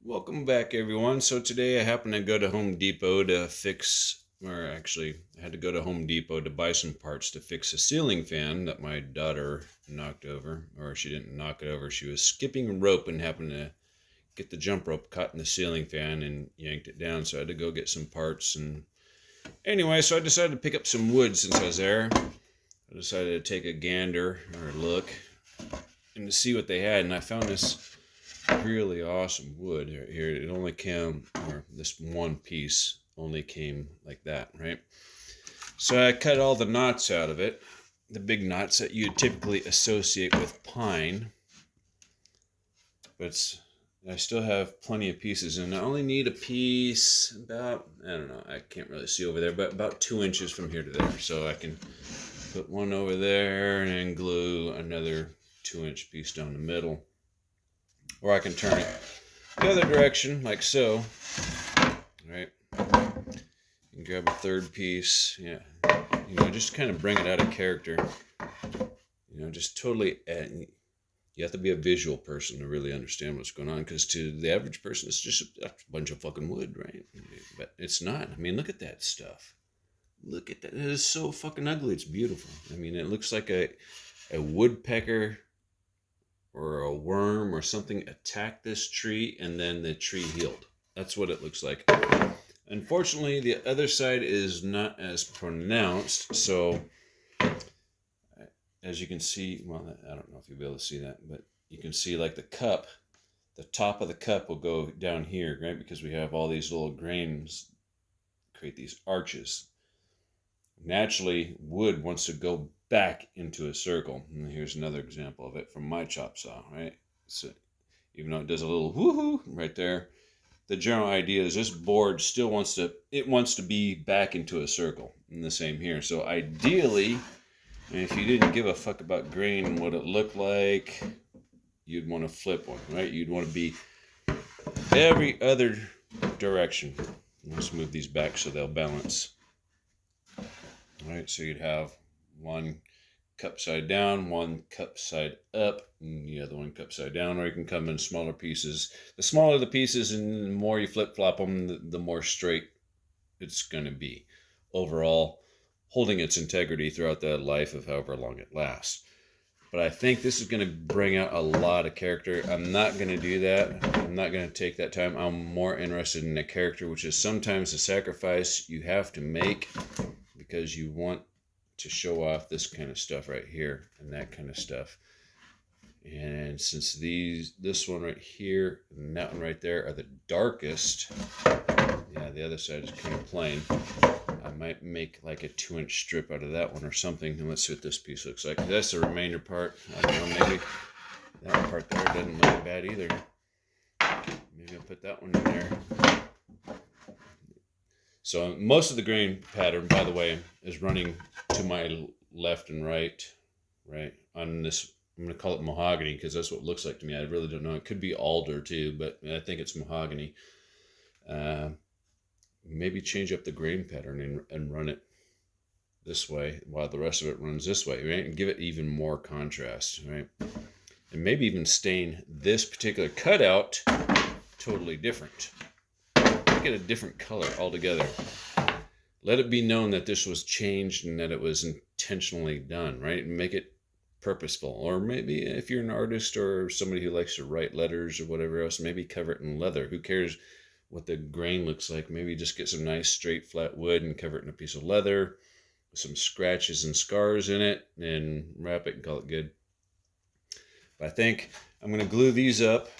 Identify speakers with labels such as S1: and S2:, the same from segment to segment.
S1: Welcome back, everyone. So today I happened to go to Home Depot to fix, or actually, I had to go to Home Depot to buy some parts to fix a ceiling fan that my daughter knocked over. Or she didn't knock it over, she was skipping a rope and happened to get the jump rope caught in the ceiling fan and yanked it down. So I had to go get some parts. And anyway, so I decided to pick up some wood since I was there. I decided to take a gander or a look and to see what they had. And I found this really awesome wood here. It only came, or this one piece only came like that, right? So I cut all the knots out of it, the big knots that you typically associate with pine, but I still have plenty of pieces, and I only need a piece about, I don't know, I can't really see over there, but about 2 inches from here to there. So I can put one over there and glue another 2 inch piece down the middle. Or I can turn it the other direction, like so. Right? And grab a third piece. Yeah. Just kind of bring it out of character. Just totally. You have to be a visual person to really understand what's going on, because to the average person, it's just a bunch of fucking wood, right? But it's not. I mean, look at that stuff. Look at that. It is so fucking ugly. It's beautiful. I mean, it looks like a woodpecker or a worm or something attacked this tree and then the tree healed. That's what it looks like. Unfortunately, the other side is not as pronounced. So as you can see, well, I don't know if you'll be able to see that, but you can see like the top of the cup will go down here, right? Because we have all these little grains create these arches. Naturally, wood wants to go back into a circle. And here's another example of it from my chop saw, right? So even though it does a little woohoo right there, the general idea is this board still wants to be back into a circle. And the same here. So ideally, if you didn't give a fuck about grain and what it looked like, you'd want to flip one, right? You'd want to be every other direction. Let's move these back so they'll balance. All right, so you'd have one cup side down, one cup side up, and the other one cup side down, or you can come in smaller pieces. The smaller the pieces and the more you flip flop them, the more straight it's going to be overall, holding its integrity throughout the life of however long it lasts. But I think this is going to bring out a lot of character. I'm not going to do that. I'm not going to take that time. I'm more interested in the character, which is sometimes a sacrifice you have to make because you want to show off this kind of stuff right here and that kind of stuff. And since this one right here and that one right there are the darkest, yeah, the other side is kind of plain. I might make like a 2-inch strip out of that one or something, and let's see what this piece looks like. That's the remainder part. I don't know, maybe that part there doesn't look bad either. Maybe I'll put that one in there. So most of the grain pattern, by the way, is running to my left and right on this. I'm going to call it mahogany because that's what it looks like to me. I really don't know. It could be alder too, but I think it's mahogany. Maybe change up the grain pattern and run it this way while the rest of it runs this way, right? And give it even more contrast, right? And maybe even stain this particular cutout totally different. Make it a different color altogether. Let it be known that this was changed and that it was intentionally done, right? And make it purposeful. Or maybe if you're an artist or somebody who likes to write letters or whatever else, maybe cover it in leather. Who cares what the grain looks like? Maybe just get some nice straight flat wood and cover it in a piece of leather with some scratches and scars in it and wrap it and call it good. But I think I'm going to glue these up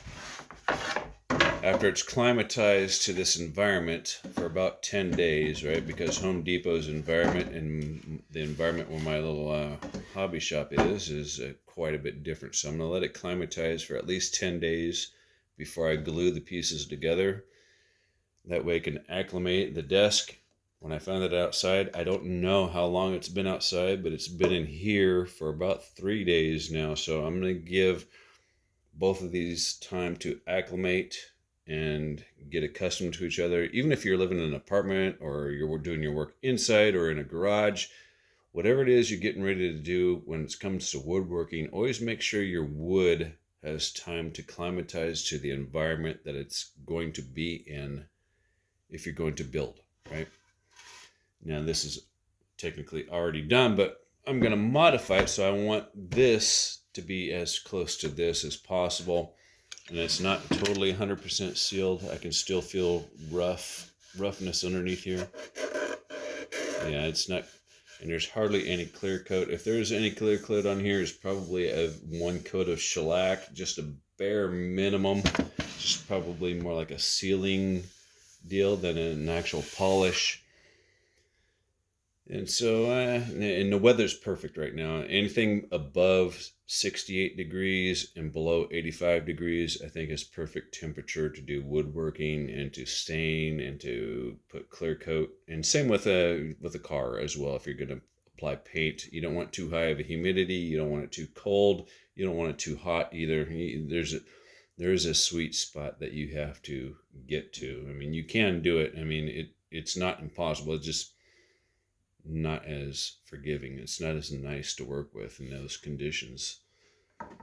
S1: after it's climatized to this environment for about 10 days, right? Because Home Depot's environment and the environment where my little hobby shop is quite a bit different. So I'm going to let it climatize for at least 10 days before I glue the pieces together. That way I can acclimate the desk. When I found it outside, I don't know how long it's been outside, but it's been in here for about 3 days now. So I'm going to give both of these time to acclimate and get accustomed to each other. Even if you're living in an apartment or you're doing your work inside or in a garage, whatever it is you're getting ready to do when it comes to woodworking, always make sure your wood has time to climatize to the environment that it's going to be in if you're going to build, right? Now this is technically already done, but I'm going to modify it, so I want this to be as close to this as possible. And it's not totally 100% sealed. I can still feel roughness underneath here. Yeah, it's not, and there's hardly any clear coat. If there's any clear coat on here, it's probably one coat of shellac, just a bare minimum, just probably more like a sealing deal than an actual polish. And so, and the weather's perfect right now. Anything above 68 degrees and below 85 degrees, I think is perfect temperature to do woodworking and to stain and to put clear coat. And same with a car as well. If you're going to apply paint, you don't want too high of a humidity. You don't want it too cold. You don't want it too hot either. There's a sweet spot that you have to get to. I mean, you can do it. I mean, it's not impossible. It's just not as forgiving. It's not as nice to work with in those conditions.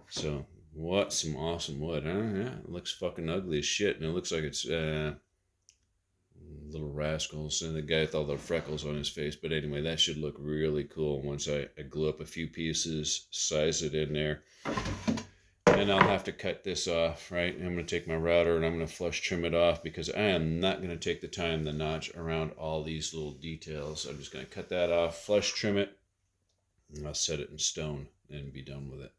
S1: So, what some awesome wood, huh? Yeah, it looks fucking ugly as shit, and it looks like it's little rascals and the guy with all the freckles on his face. But anyway, that should look really cool once I glue up a few pieces, size it in there. And I'll have to cut this off, right? I'm going to take my router and I'm going to flush trim it off because I am not going to take the time to notch around all these little details. I'm just going to cut that off, flush trim it, and I'll set it in stone and be done with it.